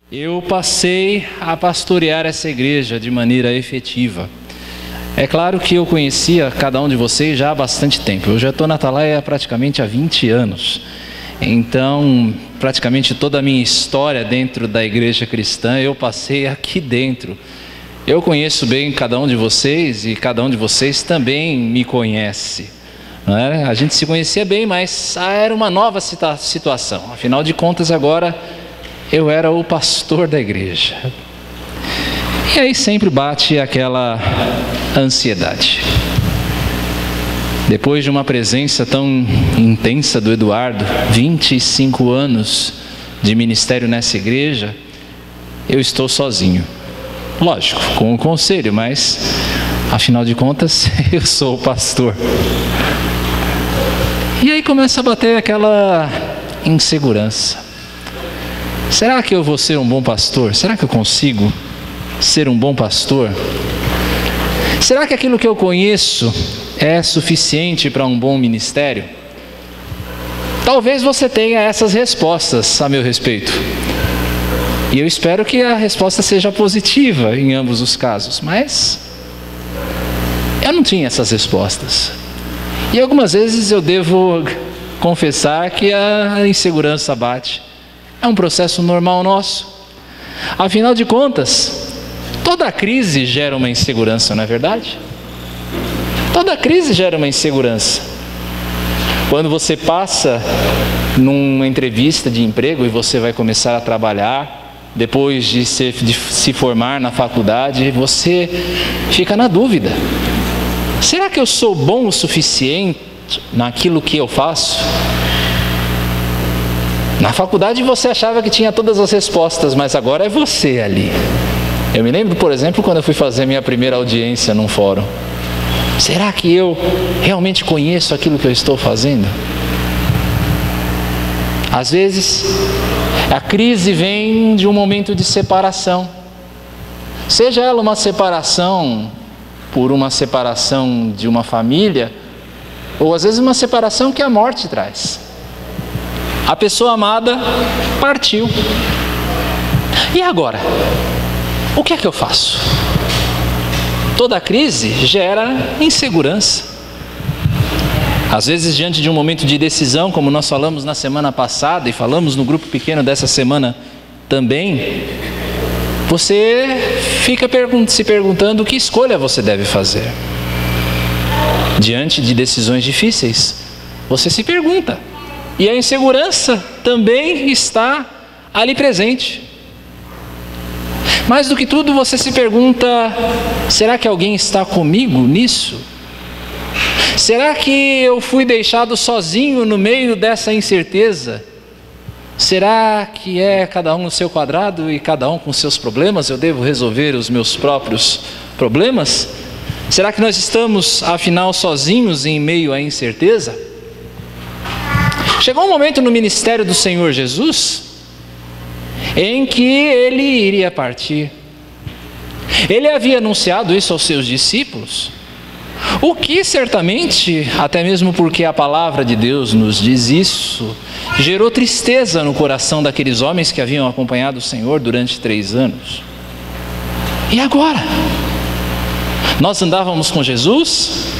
Eu passei a pastorear essa igreja de maneira efetiva. É claro que eu conhecia cada um de vocês já há bastante tempo. Eu já estou na Atalaia praticamente há 20 anos. Então, praticamente toda a minha história dentro da igreja cristã, eu passei aqui dentro. Eu conheço bem cada um de vocês e cada um de vocês também me conhece. Não é? A gente se conhecia bem, mas era uma nova situação. Afinal de contas, agora eu era o pastor da igreja. E aí sempre bate aquela ansiedade. Depois de uma presença tão intensa do Eduardo, 25 anos de ministério nessa igreja, eu estou sozinho. Lógico, com o conselho, mas afinal de contas eu sou o pastor. E aí começa a bater aquela insegurança. Será que eu vou ser um bom pastor? Será que eu consigo ser um bom pastor? Será que aquilo que eu conheço é suficiente para um bom ministério? Talvez você tenha essas respostas a meu respeito. E eu espero que a resposta seja positiva em ambos os casos. Mas eu não tinha essas respostas. E algumas vezes eu devo confessar que a insegurança bate. É um processo normal nosso. Afinal de contas, toda crise gera uma insegurança, não é verdade? Toda crise gera uma insegurança. Quando você passa numa entrevista de emprego e você vai começar a trabalhar, depois de se formar na faculdade, você fica na dúvida. Será que eu sou bom o suficiente naquilo que eu faço? Na faculdade você achava que tinha todas as respostas, mas agora é você ali. Eu me lembro, por exemplo, quando eu fui fazer minha primeira audiência num fórum. Será que eu realmente conheço aquilo que eu estou fazendo? Às vezes, a crise vem de um momento de separação. Seja ela uma separação por uma separação de uma família, ou às vezes uma separação que a morte traz. A pessoa amada partiu. E agora? O que é que eu faço? Toda crise gera insegurança. Às vezes, diante de um momento de decisão, como nós falamos na semana passada e falamos no grupo pequeno dessa semana também, você fica se perguntando que escolha você deve fazer. Diante de decisões difíceis, você se pergunta. E a insegurança também está ali presente. Mais do que tudo, você se pergunta: será que alguém está comigo nisso? Será que eu fui deixado sozinho no meio dessa incerteza? Será que é cada um no seu quadrado e cada um com seus problemas? Eu devo resolver os meus próprios problemas? Será que nós estamos, afinal, sozinhos em meio à incerteza? Chegou um momento no ministério do Senhor Jesus em que ele iria partir. Ele havia anunciado isso aos seus discípulos, o que certamente, até mesmo porque a palavra de Deus nos diz isso, gerou tristeza no coração daqueles homens que haviam acompanhado o Senhor durante 3 anos. E agora? Nós andávamos com Jesus,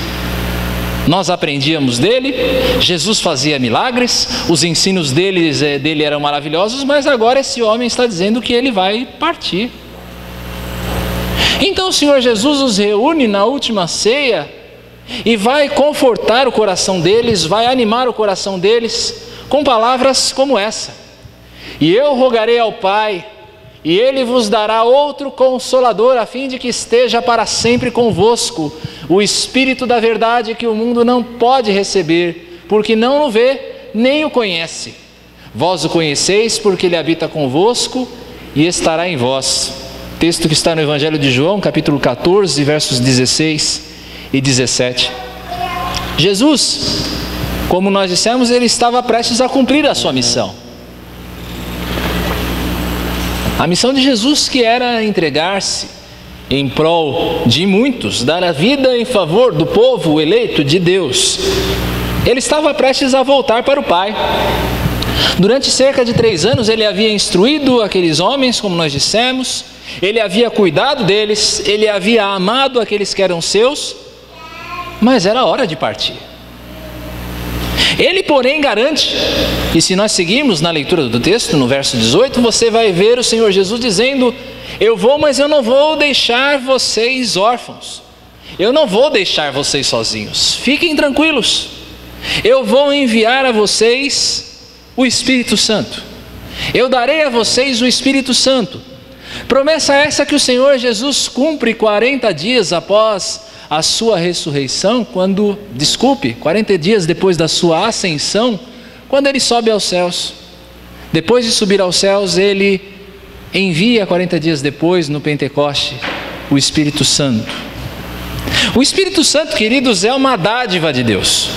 nós aprendíamos dele, Jesus fazia milagres, os ensinos dele eram maravilhosos, mas agora esse homem está dizendo que ele vai partir. Então o Senhor Jesus os reúne na última ceia e vai confortar o coração deles, vai animar o coração deles com palavras como essa: e eu rogarei ao Pai, e Ele vos dará outro Consolador, a fim de que esteja para sempre convosco, o Espírito da verdade, que o mundo não pode receber, porque não o vê, nem o conhece. Vós o conheceis, porque Ele habita convosco e estará em vós. Texto que está no Evangelho de João, capítulo 14, versos 16 e 17. Jesus, como nós dissemos, Ele estava prestes a cumprir a sua missão. A missão de Jesus, que era entregar-se em prol de muitos, dar a vida em favor do povo eleito de Deus. Ele estava prestes a voltar para o Pai. Durante cerca de 3 anos ele havia instruído aqueles homens, como nós dissemos, ele havia cuidado deles, ele havia amado aqueles que eram seus, mas era hora de partir. Ele, porém, garante, e se nós seguirmos na leitura do texto, no verso 18, você vai ver o Senhor Jesus dizendo: eu vou, mas eu não vou deixar vocês órfãos, eu não vou deixar vocês sozinhos, fiquem tranquilos, eu vou enviar a vocês o Espírito Santo, eu darei a vocês o Espírito Santo. Promessa essa que o Senhor Jesus cumpre 40 dias após a sua ressurreição, 40 dias depois da sua ascensão, quando ele sobe aos céus. Depois de subir aos céus, ele envia 40 dias depois, no Pentecoste, o Espírito Santo. O Espírito Santo, queridos, é uma dádiva de Deus,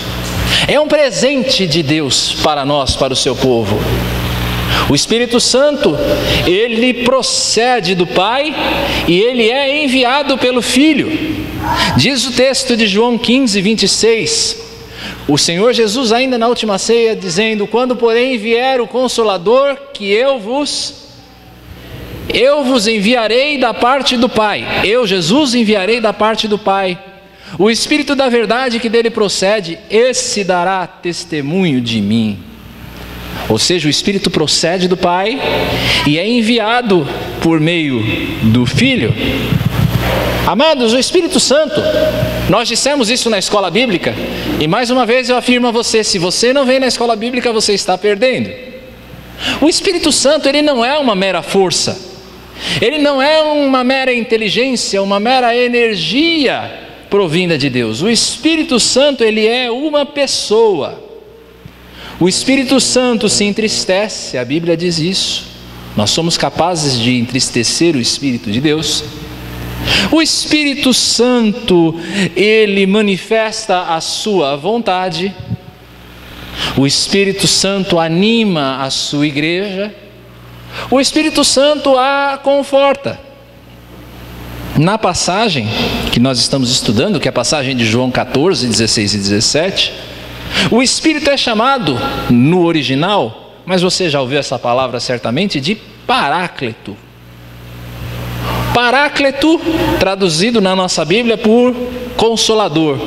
é um presente de Deus para nós, para o seu povo. O Espírito Santo, ele procede do Pai e ele é enviado pelo Filho. Diz o texto de João 15, 26, o Senhor Jesus ainda na última ceia dizendo: quando porém vier o Consolador, que eu vos enviarei da parte do Pai, eu, Jesus, enviarei da parte do Pai, o Espírito da verdade que dele procede, esse dará testemunho de mim. Ou seja, o Espírito procede do Pai e é enviado por meio do Filho. Amados, o Espírito Santo, nós dissemos isso na escola bíblica, e mais uma vez eu afirmo a você: se você não vem na escola bíblica, você está perdendo. O Espírito Santo, ele não é uma mera força, ele não é uma mera inteligência, uma mera energia provinda de Deus. O Espírito Santo, ele é uma pessoa. O Espírito Santo se entristece, a Bíblia diz isso. Nós somos capazes de entristecer o Espírito de Deus. O Espírito Santo, ele manifesta a sua vontade. O Espírito Santo anima a sua igreja. O Espírito Santo a conforta. Na passagem que nós estamos estudando, que é a passagem de João 14, 16 e 17, o Espírito é chamado, no original, mas você já ouviu essa palavra certamente, de Paráclito. Paráclito, traduzido na nossa Bíblia por Consolador.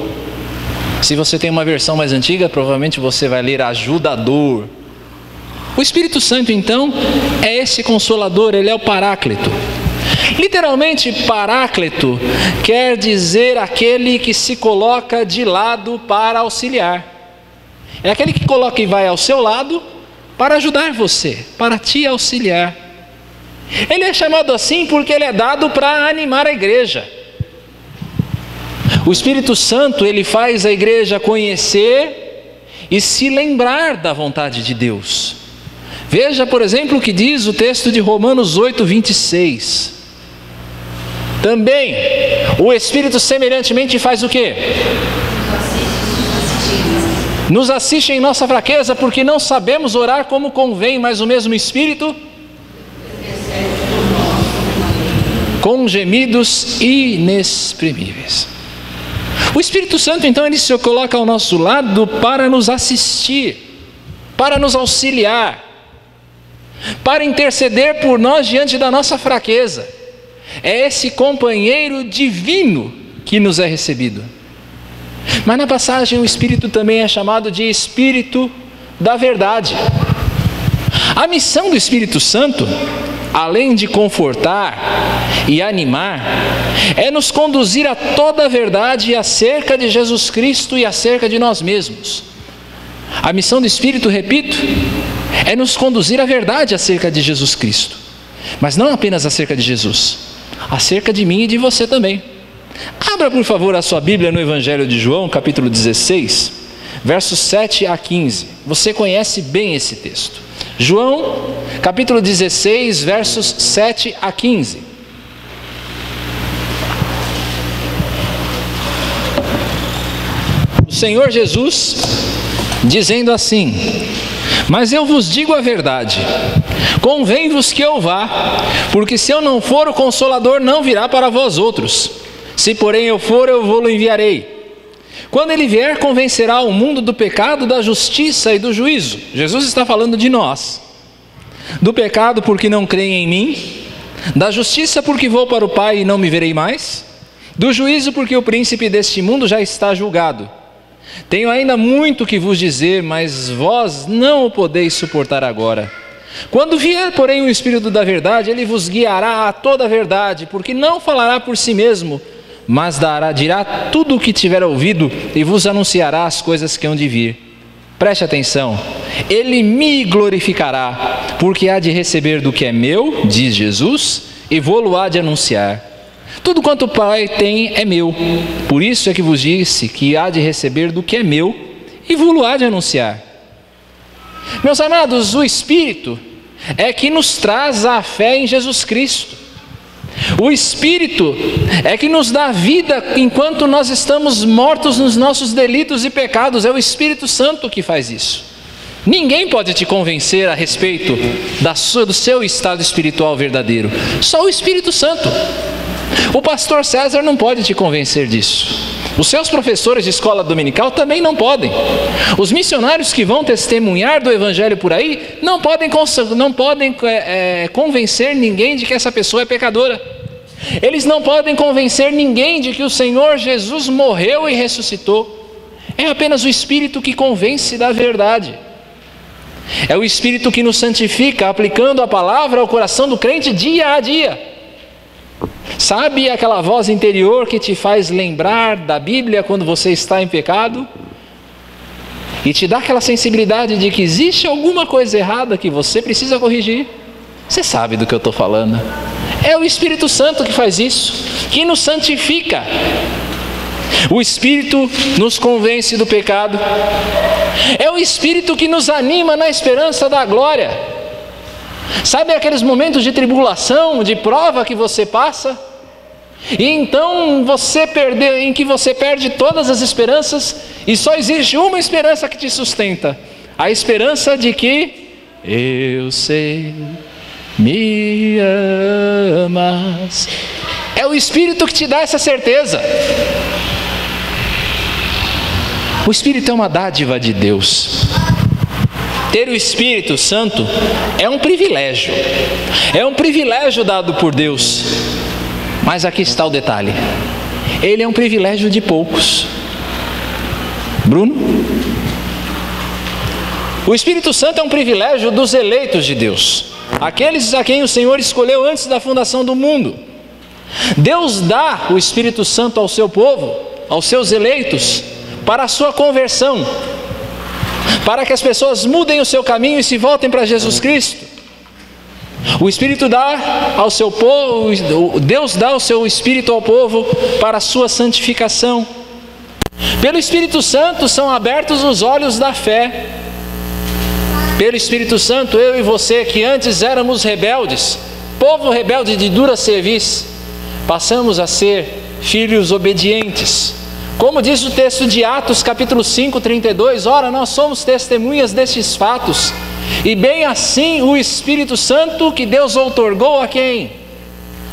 Se você tem uma versão mais antiga, provavelmente você vai ler Ajudador. O Espírito Santo, então, é esse Consolador, ele é o Paráclito. Literalmente, Paráclito quer dizer aquele que se coloca de lado para auxiliar. É aquele que coloca e vai ao seu lado para ajudar você, para te auxiliar. Ele é chamado assim porque ele é dado para animar a igreja. O Espírito Santo, ele faz a igreja conhecer e se lembrar da vontade de Deus. Veja, por exemplo, o que diz o texto de Romanos 8, 26. Também, o Espírito semelhantemente faz o quê? Nos assiste em nossa fraqueza, porque não sabemos orar como convém, mas o mesmo Espírito, com gemidos inexprimíveis. O Espírito Santo, então, ele se coloca ao nosso lado para nos assistir, para nos auxiliar, para interceder por nós diante da nossa fraqueza. É esse companheiro divino que nos é recebido. Mas na passagem o Espírito também é chamado de Espírito da verdade. A missão do Espírito Santo, além de confortar e animar, é nos conduzir a toda a verdade acerca de Jesus Cristo e acerca de nós mesmos. A missão do Espírito, repito, é nos conduzir à verdade acerca de Jesus Cristo, mas não apenas acerca de Jesus, acerca de mim e de você também. Abra por favor a sua Bíblia no Evangelho de João, capítulo 16, versos 7 a 15. Você conhece bem esse texto. João, capítulo 16, versos 7 a 15. O Senhor Jesus dizendo assim: mas eu vos digo a verdade, convém-vos que eu vá, porque se eu não for, o Consolador não virá para vós outros. Se porém eu for, eu vou-lo enviarei. Quando ele vier, convencerá o mundo do pecado, da justiça e do juízo. Jesus está falando de nós. Do pecado porque não creem em mim, da justiça porque vou para o Pai e não me verei mais, do juízo porque o príncipe deste mundo já está julgado. Tenho ainda muito que vos dizer, mas vós não o podeis suportar agora. Quando vier, porém, o Espírito da verdade, ele vos guiará a toda a verdade, porque não falará por si mesmo, mas dirá tudo o que tiver ouvido e vos anunciará as coisas que hão de vir. Preste atenção, ele me glorificará, porque há de receber do que é meu, diz Jesus, e vou-lo há de anunciar. Tudo quanto o Pai tem é meu, por isso é que vos disse que há de receber do que é meu, e vou-lo há de anunciar. Meus amados, o Espírito é que nos traz a fé em Jesus Cristo. O Espírito é que nos dá vida enquanto nós estamos mortos nos nossos delitos e pecados. É o Espírito Santo que faz isso. Ninguém pode te convencer a respeito do seu estado espiritual verdadeiro. Só o Espírito Santo. O pastor César não pode te convencer disso. Os seus professores de escola dominical também não podem. Os missionários que vão testemunhar do Evangelho por aí não podem convencer ninguém de que essa pessoa é pecadora. Eles não podem convencer ninguém de que o Senhor Jesus morreu e ressuscitou. É apenas o Espírito que convence da verdade. É o Espírito que nos santifica, aplicando a palavra ao coração do crente dia a dia. Sabe aquela voz interior que te faz lembrar da Bíblia quando você está em pecado? E te dá aquela sensibilidade de que existe alguma coisa errada que você precisa corrigir? Você sabe do que eu estou falando. É o Espírito Santo que faz isso, que nos santifica. O Espírito nos convence do pecado. É o Espírito que nos anima na esperança da glória. Sabe aqueles momentos de tribulação, de prova que você passa? E então em que você perde todas as esperanças e só existe uma esperança que te sustenta. A esperança de que eu sei, me amas. É o Espírito que te dá essa certeza. O Espírito é uma dádiva de Deus. Ter o Espírito Santo é um privilégio. É um privilégio dado por Deus. Mas aqui está o detalhe. Ele é um privilégio de poucos. Bruno? O Espírito Santo é um privilégio dos eleitos de Deus. Aqueles a quem o Senhor escolheu antes da fundação do mundo. Deus dá o Espírito Santo ao seu povo, aos seus eleitos, para a sua conversão, para que as pessoas mudem o seu caminho e se voltem para Jesus Cristo. O Espírito dá ao seu povo, Deus dá o seu Espírito ao povo para a sua santificação. Pelo Espírito Santo são abertos os olhos da fé. Pelo Espírito Santo, eu e você, que antes éramos rebeldes, povo rebelde de dura cerviz, passamos a ser filhos obedientes. Como diz o texto de Atos capítulo 5, 32, ora, nós somos testemunhas destes fatos, e bem assim o Espírito Santo que Deus outorgou a quem?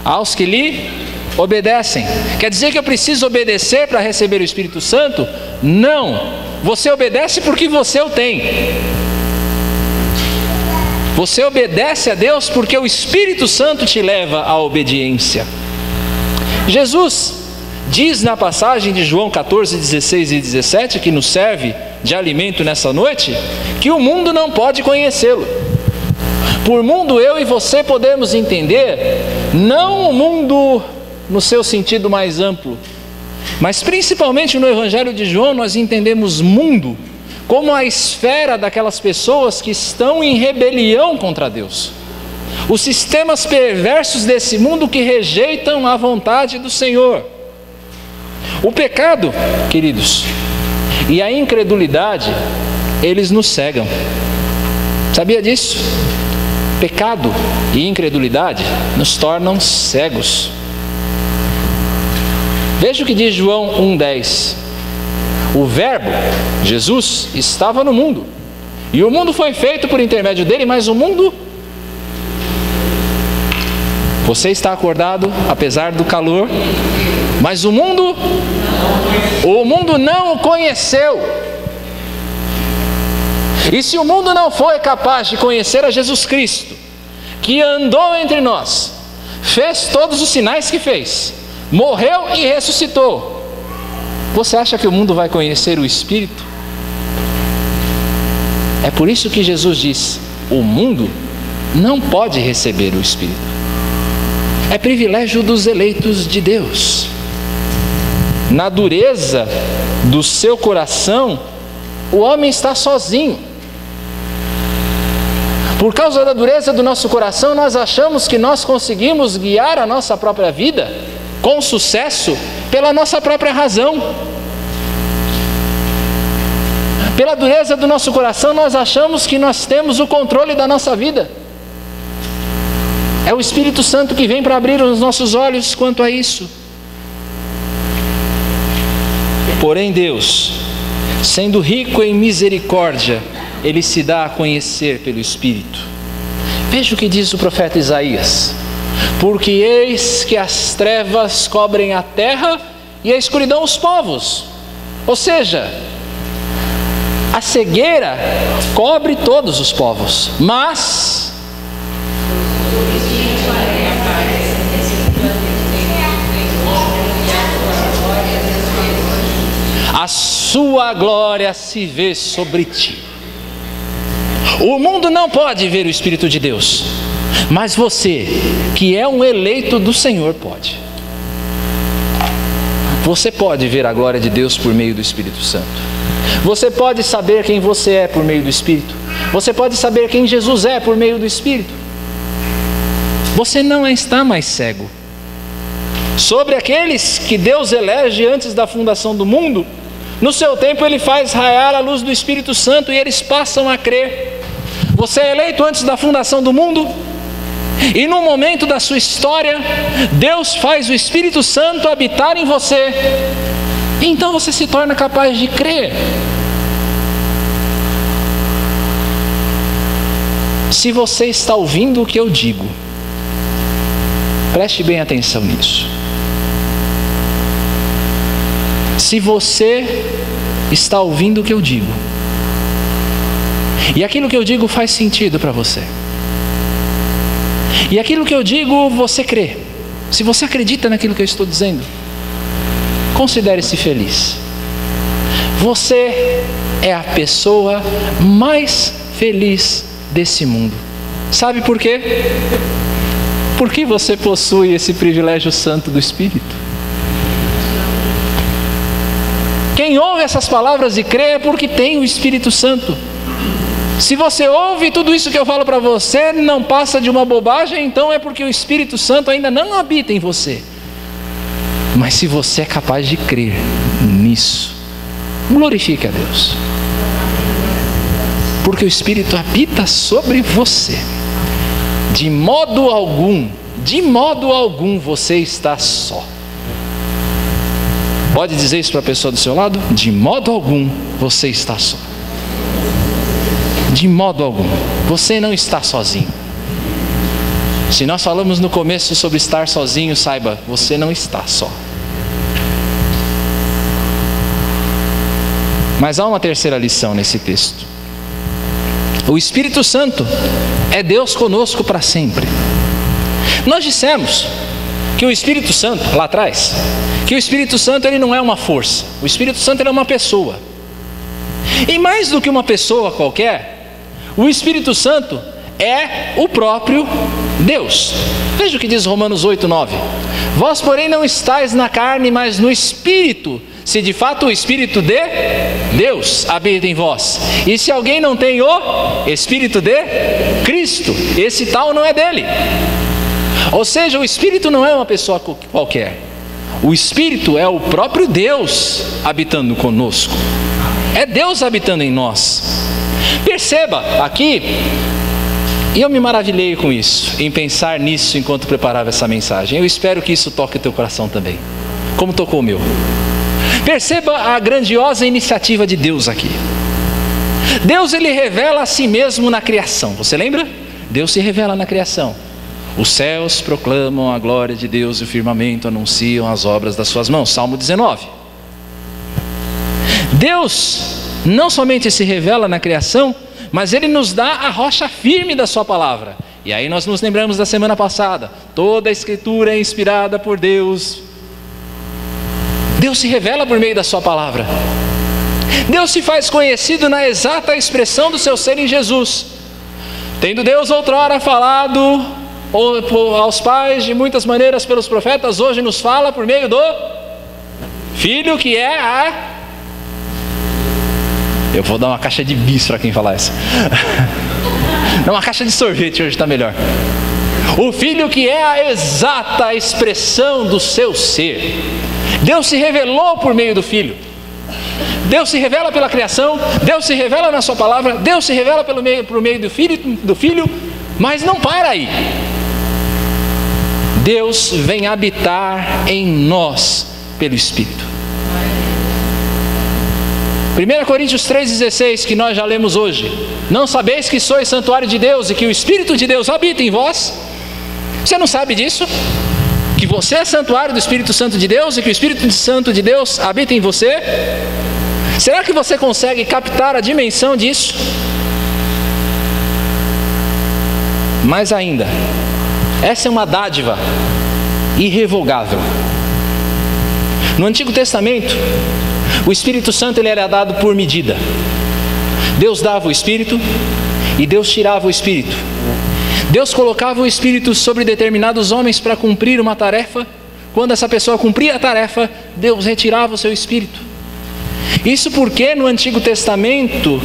Aos que lhe obedecem. Quer dizer que eu preciso obedecer para receber o Espírito Santo? Não, você obedece porque você o tem. Você obedece a Deus porque o Espírito Santo te leva à obediência. Jesus diz na passagem de João 14, 16 e 17, que nos serve de alimento nessa noite, que o mundo não pode conhecê-lo. Por mundo, eu e você podemos entender, não o mundo no seu sentido mais amplo, mas principalmente no Evangelho de João nós entendemos mundo como a esfera daquelas pessoas que estão em rebelião contra Deus. Os sistemas perversos desse mundo que rejeitam a vontade do Senhor. O pecado, queridos, e a incredulidade, eles nos cegam. Sabia disso? Pecado e incredulidade nos tornam cegos. Veja o que diz João 1,10. O Verbo, Jesus, estava no mundo, e o mundo foi feito por intermédio dele, mas o mundo... Você está acordado, apesar do calor, mas o mundo O mundo não o conheceu. E se o mundo não foi capaz de conhecer a Jesus Cristo, que andou entre nós, fez todos os sinais que fez, morreu e ressuscitou, você acha que o mundo vai conhecer o Espírito? É por isso que Jesus diz: o mundo não pode receber o Espírito. É privilégio dos eleitos de Deus. Na dureza do seu coração, o homem está sozinho. Por causa da dureza do nosso coração, nós achamos que nós conseguimos guiar a nossa própria vida com sucesso pela nossa própria razão. Pela dureza do nosso coração, nós achamos que nós temos o controle da nossa vida. É o Espírito Santo que vem para abrir os nossos olhos quanto a isso. Porém, Deus, sendo rico em misericórdia, Ele se dá a conhecer pelo Espírito. Veja o que diz o profeta Isaías: porque eis que as trevas cobrem a terra e a escuridão os povos. Ou seja, a cegueira cobre todos os povos, mas a sua glória se vê sobre ti. O mundo não pode ver o Espírito de Deus, mas você, que é um eleito do Senhor, pode. Você pode ver a glória de Deus por meio do Espírito Santo. Você pode saber quem você é por meio do Espírito. Você pode saber quem Jesus é por meio do Espírito. Você não está mais cego. Sobre aqueles que Deus elege antes da fundação do mundo, no seu tempo Ele faz raiar a luz do Espírito Santo e eles passam a crer. Você é eleito antes da fundação do mundo, e no momento da sua história, Deus faz o Espírito Santo habitar em você. Então você se torna capaz de crer. Se você está ouvindo o que eu digo, preste bem atenção nisso. Se você está ouvindo o que eu digo, e aquilo que eu digo faz sentido para você, e aquilo que eu digo você crê, se você acredita naquilo que eu estou dizendo, considere-se feliz. Você é a pessoa mais feliz desse mundo. Sabe por quê? Porque você possui esse privilégio santo do Espírito. Quem ouve essas palavras e crê é porque tem o Espírito Santo. Se você ouve tudo isso que eu falo para você, não passa de uma bobagem, então é porque o Espírito Santo ainda não habita em você. Mas se você é capaz de crer nisso, glorifique a Deus. Porque o Espírito habita sobre você. De modo algum você está só. Pode dizer isso para a pessoa do seu lado? De modo algum você está só. De modo algum, você não está sozinho. Se nós falamos no começo sobre estar sozinho, saiba, você não está só. Mas há uma terceira lição nesse texto. O Espírito Santo é Deus conosco para sempre. Nós dissemos que o Espírito Santo, lá atrás, que o Espírito Santo ele não é uma força. O Espírito Santo ele é uma pessoa. E mais do que uma pessoa qualquer, o Espírito Santo é o próprio Deus. Veja o que diz Romanos 8:9. Vós, porém, não estáis na carne, mas no Espírito, se de fato o Espírito de Deus habita em vós. E se alguém não tem o Espírito de Cristo, esse tal não é dele. Ou seja, o Espírito não é uma pessoa qualquer. O Espírito é o próprio Deus habitando conosco. É Deus habitando em nós. Perceba aqui, e eu me maravilhei com isso, em pensar nisso enquanto preparava essa mensagem. Eu espero que isso toque o teu coração também, como tocou o meu. Perceba a grandiosa iniciativa de Deus aqui. Deus ele revela a si mesmo na criação. Você lembra? Deus se revela na criação. Os céus proclamam a glória de Deus e o firmamento anunciam as obras das suas mãos. Salmo 19. Deus não somente se revela na criação, mas Ele nos dá a rocha firme da sua palavra. E aí nós nos lembramos da semana passada, toda a Escritura é inspirada por Deus. Deus se revela por meio da sua palavra. Deus se faz conhecido na exata expressão do seu ser em Jesus. Tendo Deus outrora falado aos pais de muitas maneiras pelos profetas, hoje nos fala por meio do Filho, que é eu vou dar uma caixa de bis para quem falar isso. Não, uma caixa de sorvete hoje está melhor. O Filho, que é a exata expressão do seu ser. Deus se revelou por meio do Filho. Deus se revela pela criação, Deus se revela na sua palavra, Deus se revela por meio do Filho, mas não para aí. Deus vem habitar em nós pelo Espírito. 1 Coríntios 3,16, que nós já lemos hoje. Não sabeis que sois santuário de Deus e que o Espírito de Deus habita em vós? Você não sabe disso? Que você é santuário do Espírito Santo de Deus e que o Espírito Santo de Deus habita em você? Será que você consegue captar a dimensão disso? Mais ainda, essa é uma dádiva irrevogável. No Antigo Testamento, o Espírito Santo ele era dado por medida. Deus dava o Espírito e Deus tirava o Espírito. Deus colocava o Espírito sobre determinados homens para cumprir uma tarefa. Quando essa pessoa cumpria a tarefa, Deus retirava o seu Espírito. Isso porque no Antigo Testamento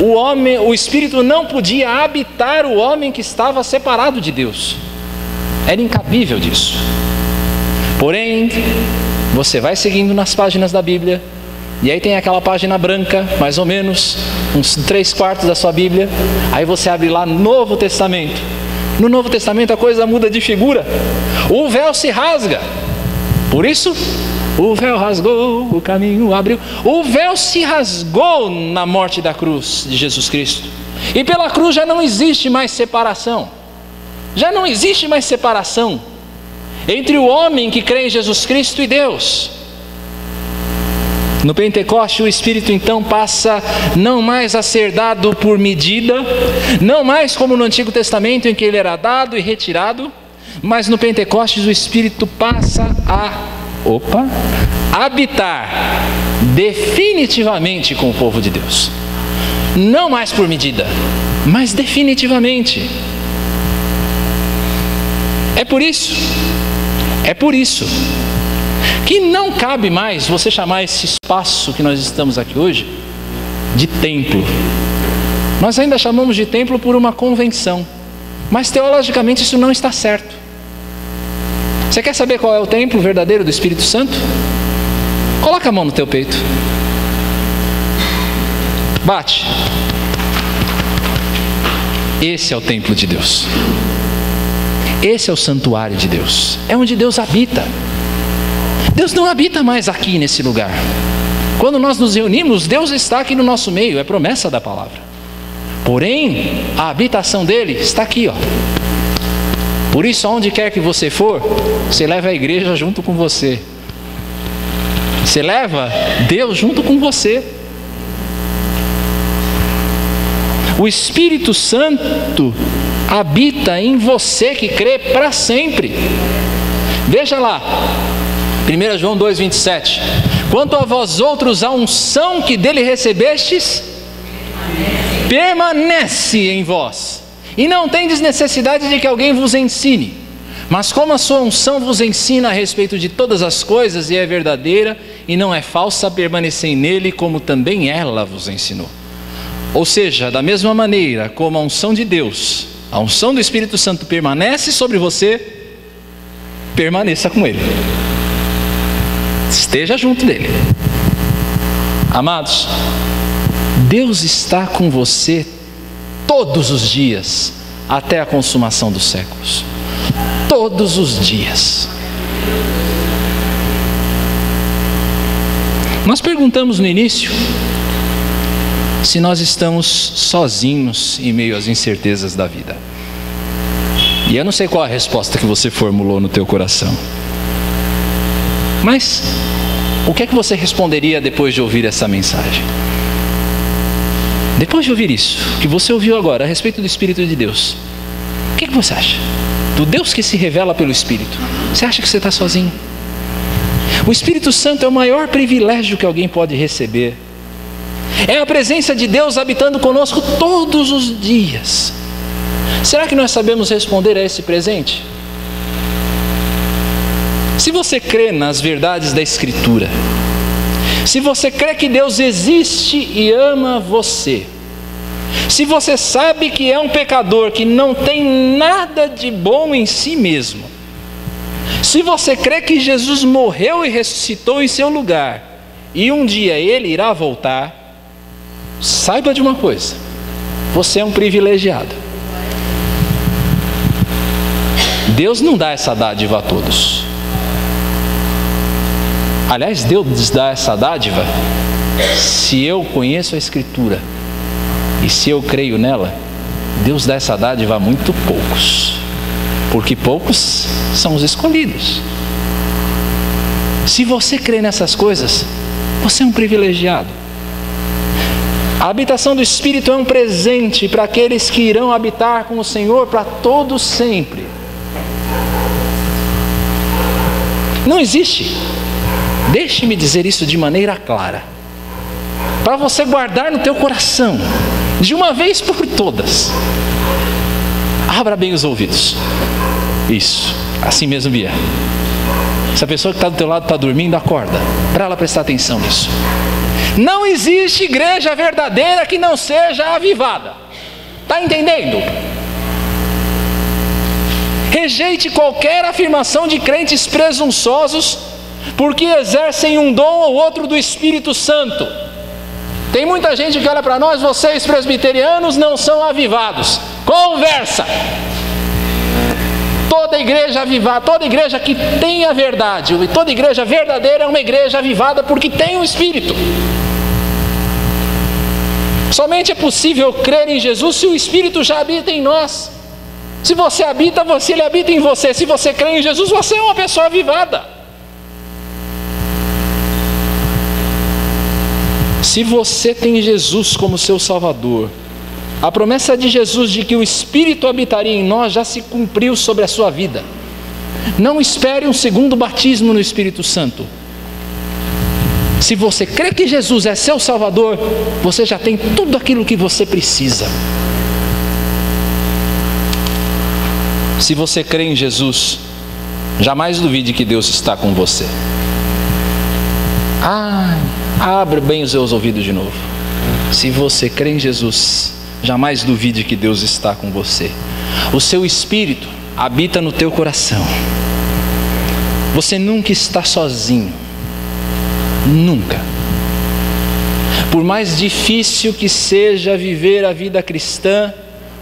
o Espírito não podia habitar o homem que estava separado de Deus. Era incabível disso. Porém, você vai seguindo nas páginas da Bíblia, e aí tem aquela página branca, mais ou menos, uns 3/4 da sua Bíblia. Aí você abre lá Novo Testamento. No Novo Testamento a coisa muda de figura. O véu se rasga. Por isso, o véu rasgou, o caminho abriu. O véu se rasgou na morte da cruz de Jesus Cristo. E pela cruz já não existe mais separação. Já não existe mais separação entre o homem que crê em Jesus Cristo e Deus. No Pentecoste, o Espírito então passa não mais a ser dado por medida, não mais como no Antigo Testamento em que ele era dado e retirado, mas no Pentecoste o Espírito passa a habitar definitivamente com o povo de Deus. Não mais por medida, mas definitivamente. É por isso que não cabe mais você chamar esse espaço que nós estamos aqui hoje de templo. Nós ainda chamamos de templo por uma convenção, mas teologicamente isso não está certo. Você quer saber qual é o templo verdadeiro do Espírito Santo? Coloca a mão no teu peito. Bate. Esse é o templo de Deus. Esse é o santuário de Deus. É onde Deus habita. Deus não habita mais aqui nesse lugar. Quando nós nos reunimos, Deus está aqui no nosso meio, é promessa da palavra. Porém, a habitação dele está aqui, ó. Por isso, aonde quer que você for, você leva a igreja junto com você. Você leva Deus junto com você. O Espírito Santo habita em você que crê para sempre. Veja lá, 1 João 2,27. Quanto a vós outros, a unção que dele recebestes permanece em vós, e não tendes necessidade de que alguém vos ensine. Mas como a sua unção vos ensina a respeito de todas as coisas, e é verdadeira e não é falsa, permanecei nele, como também ela vos ensinou. Ou seja, da mesma maneira como a unção de Deus, a unção do Espírito Santo permanece sobre você, permaneça com ele. Esteja junto dele. Amados, Deus está com você todos os dias, até a consumação dos séculos. Todos os dias. Nós perguntamos no início se nós estamos sozinhos em meio às incertezas da vida. E eu não sei qual a resposta que você formulou no teu coração. Mas O que é que você responderia depois de ouvir essa mensagem? Depois de ouvir isso, que você ouviu agora a respeito do Espírito de Deus, o que é que você acha? Do Deus que se revela pelo Espírito. Você acha que você está sozinho? O Espírito Santo é o maior privilégio que alguém pode receber. É a presença de Deus habitando conosco todos os dias. Será que nós sabemos responder a esse presente? Se você crê nas verdades da Escritura, se você crê que Deus existe e ama você, se você sabe que é um pecador que não tem nada de bom em si mesmo, se você crê que Jesus morreu e ressuscitou em seu lugar, e um dia Ele irá voltar, saiba de uma coisa: você é um privilegiado. Deus não dá essa dádiva a todos. Aliás, Deus dá essa dádiva se eu conheço a Escritura e se eu creio nela. Deus dá essa dádiva a muito poucos, porque poucos são os escolhidos. Se você crê nessas coisas, você é um privilegiado. A habitação do Espírito é um presente para aqueles que irão habitar com o Senhor para todo sempre. Não existe, deixe-me dizer isso de maneira clara, para você guardar no teu coração, de uma vez por todas. Abra bem os ouvidos. Isso, assim mesmo, Bia. Se a pessoa que está do teu lado está dormindo, acorda, para ela prestar atenção nisso. Não existe igreja verdadeira que não seja avivada. Está entendendo? Rejeite qualquer afirmação de crentes presunçosos, porque exercem um dom ou outro do Espírito Santo. Tem muita gente que olha para nós: vocês presbiterianos não são avivados. Conversa! Toda igreja avivada, toda igreja que tem a verdade, e toda igreja verdadeira é uma igreja avivada porque tem o Espírito. Somente é possível crer em Jesus se o Espírito já habita em nós. Se você habita, ele habita em você. Se você crê em Jesus, você é uma pessoa avivada. Se você tem Jesus como seu Salvador, a promessa de Jesus de que o Espírito habitaria em nós já se cumpriu sobre a sua vida. Não espere um segundo batismo no Espírito Santo. Se você crê que Jesus é seu Salvador, você já tem tudo aquilo que você precisa. Se você crê em Jesus, jamais duvide que Deus está com você. Abra bem os seus ouvidos de novo. Se você crê em Jesus, jamais duvide que Deus está com você. O seu Espírito habita no teu coração. Você nunca está sozinho. Nunca. Por mais difícil que seja viver a vida cristã,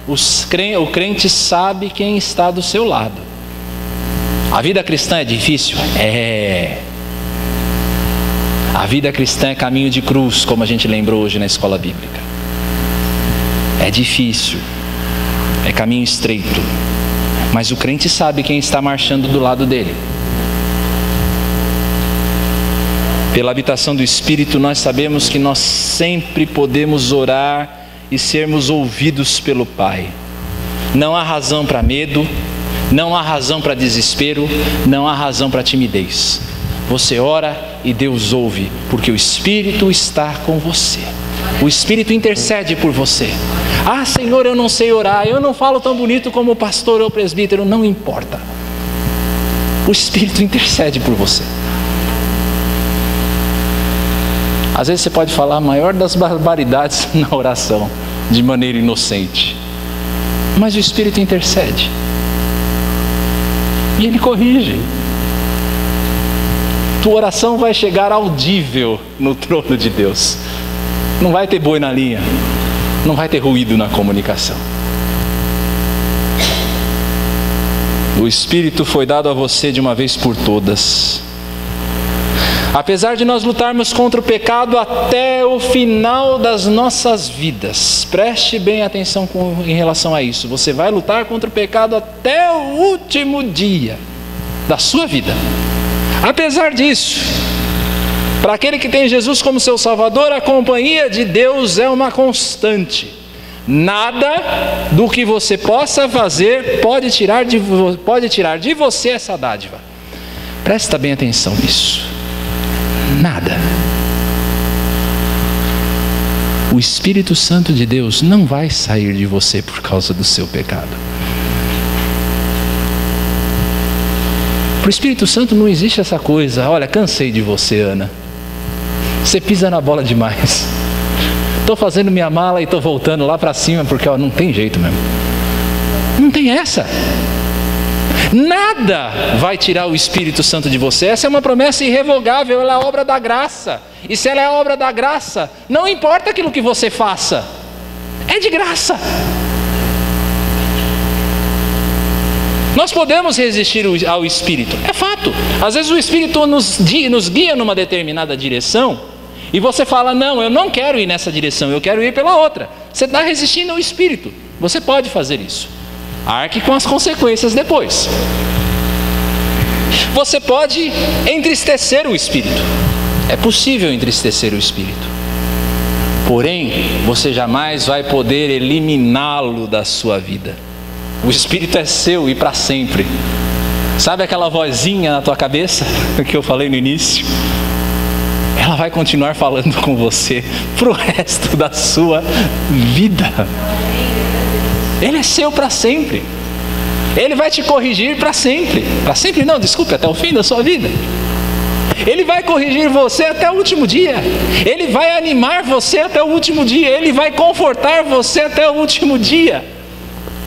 o crente sabe quem está do seu lado. A vida cristã é difícil? É. A vida cristã é caminho de cruz, como a gente lembrou hoje na escola bíblica. É difícil, é caminho estreito, mas o crente sabe quem está marchando do lado dele. Pela habitação do Espírito, nós sabemos que nós sempre podemos orar e sermos ouvidos pelo Pai. Não há razão para medo, não há razão para desespero, não há razão para timidez. Você ora e Deus ouve, porque o Espírito está com você. O Espírito intercede por você. Senhor, eu não sei orar, eu não falo tão bonito como o pastor ou o presbítero. Não importa. O Espírito intercede por você. Às vezes você pode falar a maior das barbaridades na oração, de maneira inocente, mas o Espírito intercede e Ele corrige. Tua oração vai chegar audível no trono de Deus. Não vai ter boi na linha, não vai ter ruído na comunicação. O Espírito foi dado a você de uma vez por todas. Apesar de nós lutarmos contra o pecado até o final das nossas vidas, preste bem atenção em relação a isso. Você vai lutar contra o pecado até o último dia da sua vida. Apesar disso, Para aquele que tem Jesus como seu Salvador, a companhia de Deus é uma constante. Nada do que você possa fazer pode tirar de você essa dádiva. Presta bem atenção nisso. Nada. O Espírito Santo de Deus não vai sair de você por causa do seu pecado. Para o Espírito Santo não existe essa coisa: olha, cansei de você, Ana. Você pisa na bola demais. Estou fazendo minha mala e estou voltando lá para cima porque não tem jeito mesmo. Não tem essa. Nada vai tirar o Espírito Santo de você. Essa é uma promessa irrevogável, ela é obra da graça. E se ela é obra da graça, não importa aquilo que você faça, é de graça. Nós podemos resistir ao Espírito, é fato. Às vezes o Espírito nos guia numa determinada direção e você fala: não, eu não quero ir nessa direção, eu quero ir pela outra. Você está resistindo ao Espírito. Você pode fazer isso. Arque com as consequências depois. Você pode entristecer o Espírito. É possível entristecer o Espírito. Porém, você jamais vai poder eliminá-lo da sua vida. O Espírito é seu e para sempre. Sabe aquela vozinha na tua cabeça que eu falei no início? Ela vai continuar falando com você para o resto da sua vida. Ele é seu para sempre. Ele vai te corrigir para sempre. Para sempre não, desculpe, até o fim da sua vida. Ele vai corrigir você até o último dia. Ele vai animar você até o último dia. Ele vai confortar você até o último dia.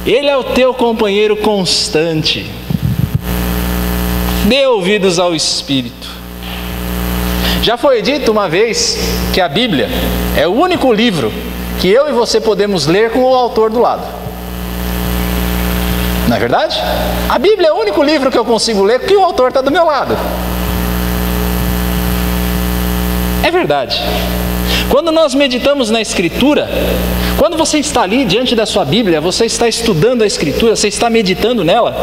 Ele é o teu companheiro constante. Dê ouvidos ao Espírito. Já foi dito uma vez que a Bíblia é o único livro que eu e você podemos ler com o autor do lado. Não é verdade? A Bíblia é o único livro que eu consigo ler que o autor está do meu lado. É verdade. Quando nós meditamos na Escritura, quando você está ali diante da sua Bíblia, você está estudando a Escritura, você está meditando nela,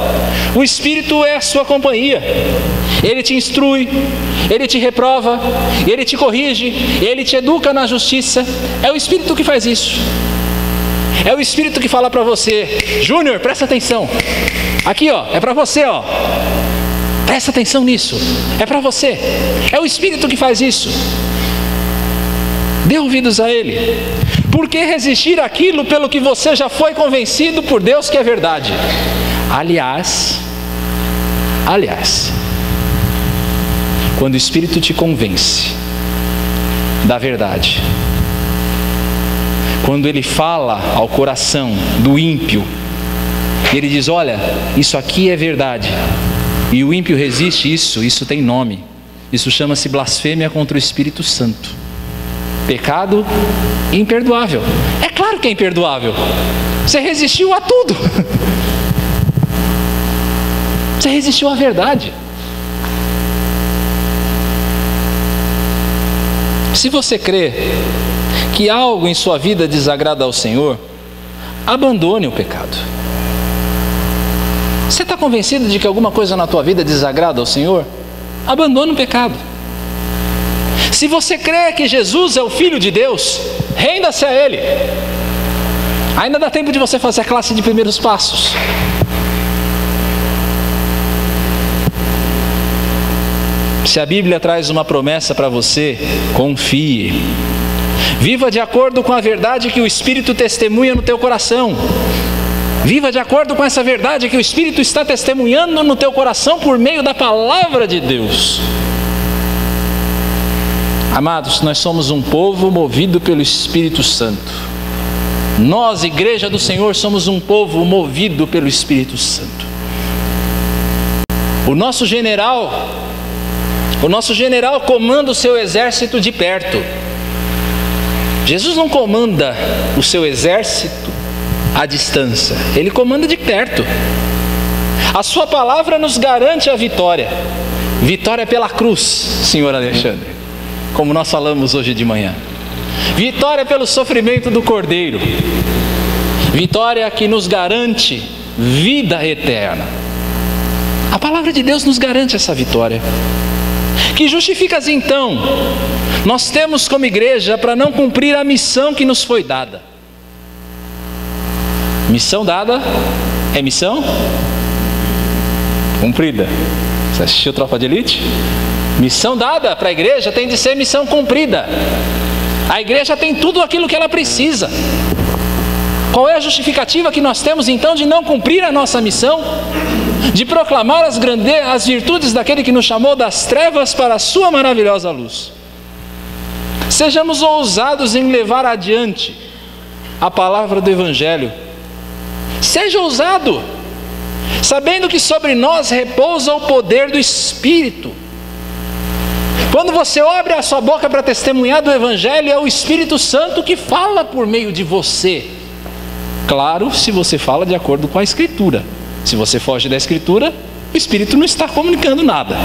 o Espírito é a sua companhia. Ele te instrui, ele te reprova, ele te corrige, ele te educa na justiça. É o Espírito que faz isso. É o Espírito que fala para você: Júnior, presta atenção. Aqui, ó, é para você, ó. Presta atenção nisso. É para você. É o Espírito que faz isso. Dê ouvidos a Ele. Por que resistir àquilo pelo que você já foi convencido por Deus que é verdade? Aliás, quando o Espírito te convence da verdade, quando Ele fala ao coração do ímpio, Ele diz: olha, isso aqui é verdade, e o ímpio resiste, isso tem nome, isso chama-se blasfêmia contra o Espírito Santo. Pecado imperdoável. É claro que é imperdoável. Você resistiu a tudo. Você resistiu à verdade. Se você crê que algo em sua vida desagrada ao Senhor, abandone o pecado. Você está convencido de que alguma coisa na tua vida desagrada ao Senhor? Abandone o pecado. Se você crê que Jesus é o Filho de Deus, renda-se a Ele. Ainda dá tempo de você fazer a classe de primeiros passos. Se a Bíblia traz uma promessa para você, confie. Viva de acordo com a verdade que o Espírito testemunha no teu coração. Viva de acordo com essa verdade que o Espírito está testemunhando no teu coração por meio da palavra de Deus. Amados, nós somos um povo movido pelo Espírito Santo. Nós, Igreja do Senhor, somos um povo movido pelo Espírito Santo. O nosso general comanda o seu exército de perto. Jesus não comanda o seu exército à distância, Ele comanda de perto. A sua palavra nos garante a vitória. Vitória pela cruz, Senhor Alexandre, como nós falamos hoje de manhã. Vitória pelo sofrimento do Cordeiro. Vitória que nos garante vida eterna. A palavra de Deus nos garante essa vitória. Que justificas então nós temos como igreja para não cumprir a missão que nos foi dada? Missão dada é missão cumprida. Você assistiu Tropa de Elite? Missão dada para a igreja tem de ser missão cumprida. A igreja tem tudo aquilo que ela precisa. Qual é a justificativa que nós temos então de não cumprir a nossa missão? De proclamar as virtudes daquele que nos chamou das trevas para a sua maravilhosa luz. Sejamos ousados em levar adiante a palavra do Evangelho. Seja ousado, sabendo que sobre nós repousa o poder do Espírito. Quando você abre a sua boca para testemunhar do Evangelho, é o Espírito Santo que fala por meio de você. Claro, se você fala de acordo com a Escritura. Se você foge da Escritura, o Espírito não está comunicando nada.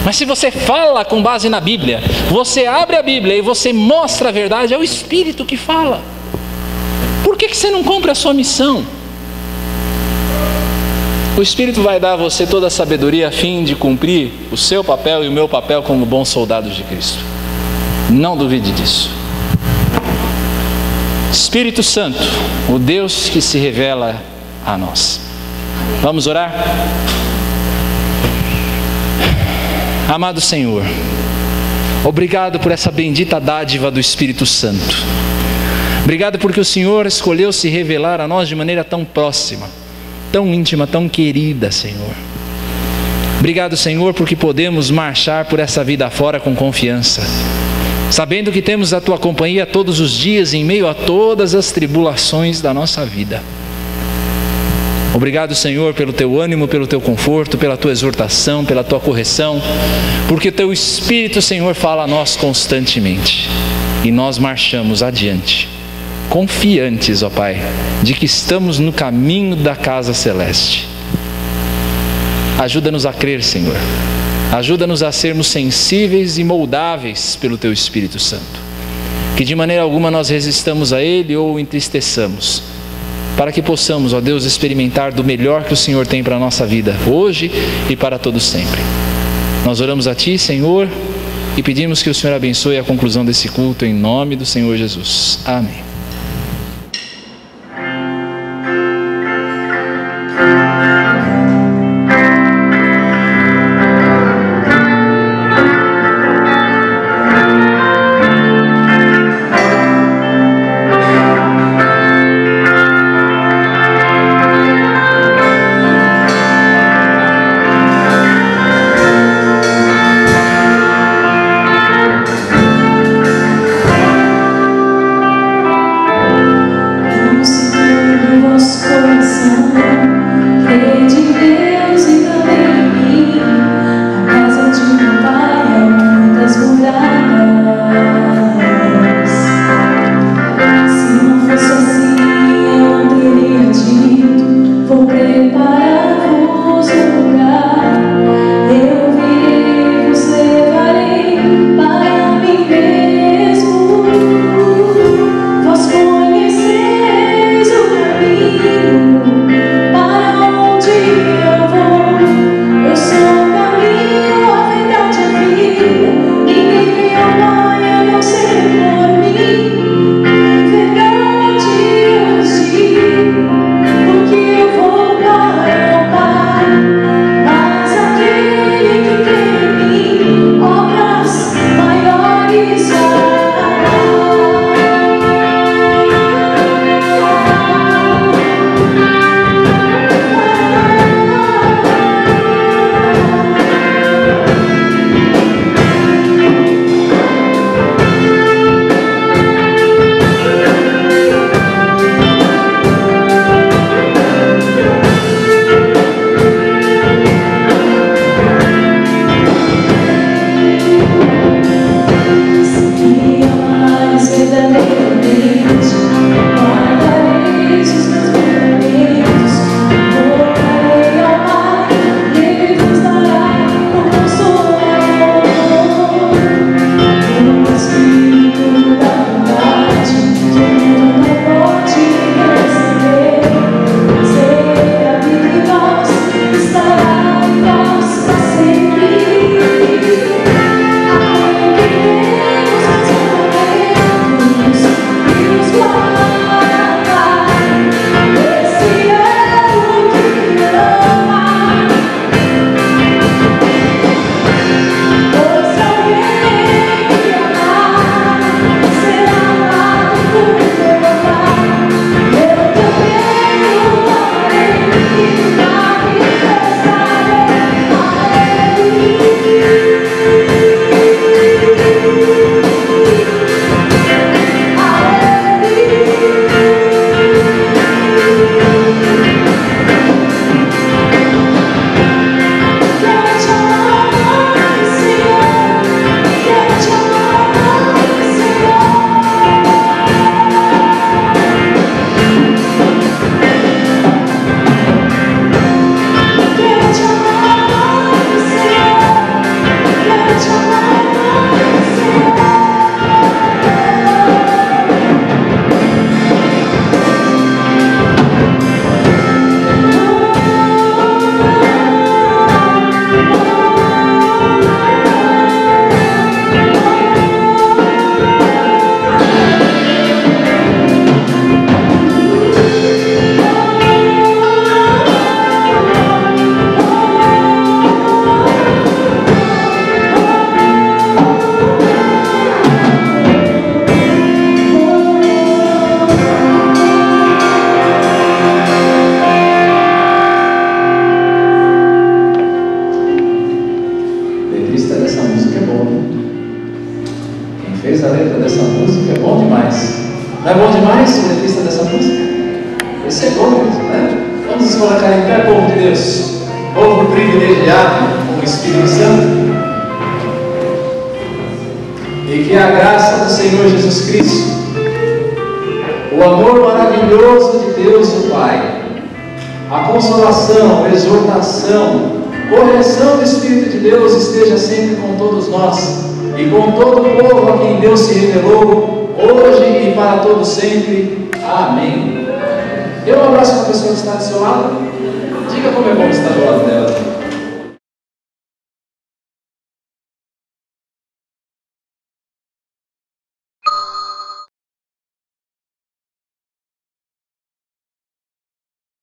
Mas se você fala com base na Bíblia, você abre a Bíblia e você mostra a verdade, é o Espírito que fala. Por que você não cumpre a sua missão? O Espírito vai dar a você toda a sabedoria a fim de cumprir o seu papel e o meu papel como bons soldados de Cristo. Não duvide disso. Espírito Santo, o Deus que se revela a nós. Vamos orar? Amado Senhor, obrigado por essa bendita dádiva do Espírito Santo. Obrigado porque o Senhor escolheu se revelar a nós de maneira tão próxima, tão íntima, tão querida, Senhor. Obrigado, Senhor, porque podemos marchar por essa vida fora com confiança, sabendo que temos a Tua companhia todos os dias em meio a todas as tribulações da nossa vida. Obrigado, Senhor, pelo Teu ânimo, pelo Teu conforto, pela Tua exortação, pela Tua correção, porque Teu Espírito, Senhor, fala a nós constantemente e nós marchamos adiante, confiantes, ó Pai, de que estamos no caminho da casa celeste. Ajuda-nos a crer, Senhor. Ajuda-nos a sermos sensíveis e moldáveis pelo Teu Espírito Santo. Que de maneira alguma nós resistamos a Ele ou o entristeçamos, para que possamos, ó Deus, experimentar do melhor que o Senhor tem para a nossa vida, hoje e para todo sempre. Nós oramos a Ti, Senhor, e pedimos que o Senhor abençoe a conclusão desse culto em nome do Senhor Jesus. Amém. letra dessa música, é bom demais. Não é bom demais o letrista dessa música? Esse é bom mesmo, né? Vamos nos colocar em pé, povo de Deus, povo privilegiado com o Espírito Santo. E que a graça do Senhor Jesus Cristo, o amor maravilhoso de Deus o Pai, a consolação, a exortação, correção do Espírito de Deus esteja sempre com todos nós e com todo o povo a quem Deus se revelou, hoje e para todo sempre. Amém. Dê um abraço para a pessoa que está do seu lado. Diga como é bom estar do lado dela.